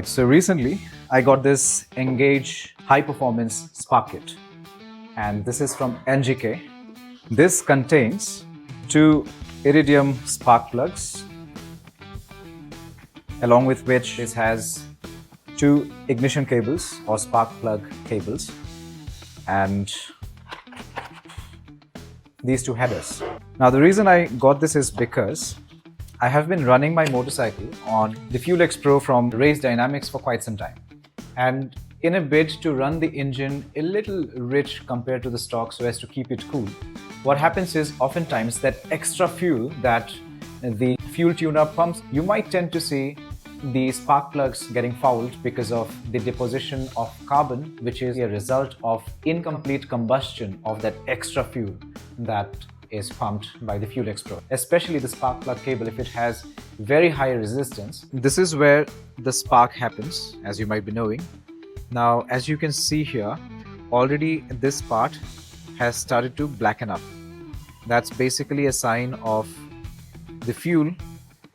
So recently I got this Engage High Performance Spark Kit, and this is from NGK. This contains two iridium spark plugs, along with which it has two ignition cables or spark plug cables and these two headers. Now the reason I got this is because I have been running my motorcycle on the Fuel X Pro from Race Dynamics for quite some time. And in a bid to run the engine a little rich compared to the stock so as to keep it cool, what happens is oftentimes that extra fuel that the fuel tune-up pumps, you might tend to see the spark plugs getting fouled because of the deposition of carbon, which is a result of incomplete combustion of that extra fuel that is pumped by the Fuel X Pro, especially the spark plug cable if it has very high resistance. This is where the spark happens, as you might be knowing. Now, as you can see here, already this part has started to blacken up. That's basically a sign of the fuel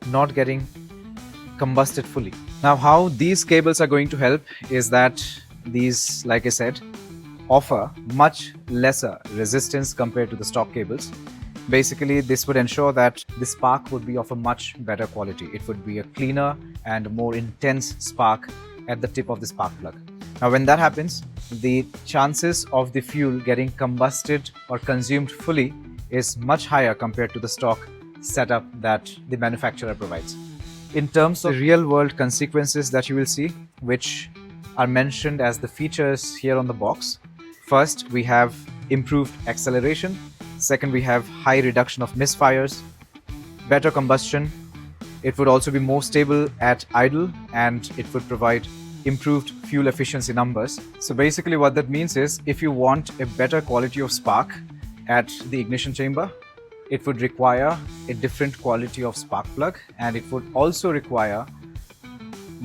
not getting combusted fully. Now, how these cables are going to help is that these, like I said, offer much lesser resistance compared to the stock cables. Basically, this would ensure that the spark would be of a much better quality. It would be a cleaner and more intense spark at the tip of the spark plug. Now, when that happens, the chances of the fuel getting combusted or consumed fully is much higher compared to the stock setup that the manufacturer provides. In terms of real-world consequences that you will see, which are mentioned as the features here on the box, first, we have improved acceleration. Second, we have high reduction of misfires, better combustion. It would also be more stable at idle, and it would provide improved fuel efficiency numbers. So basically what that means is if you want a better quality of spark at the ignition chamber, it would require a different quality of spark plug, and it would also require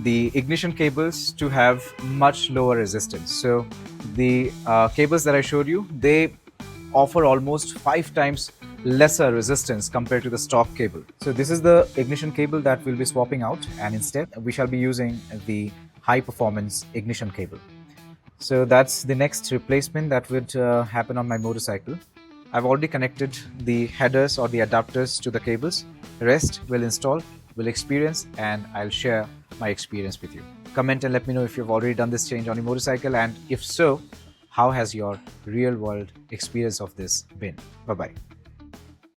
the ignition cables to have much lower resistance. So the cables that I showed you, they offer almost 5 times lesser resistance compared to the stock cable. So this is the ignition cable that we'll be swapping out, and instead we shall be using the high performance ignition cable. So that's the next replacement that would happen on my motorcycle. I've already connected the headers or the adapters to the cables. The rest we'll install, we'll experience, and I'll share my experience with you. Comment and let me know if you've already done this change on your motorcycle, and if so, how has your real world experience of this been? Bye-bye.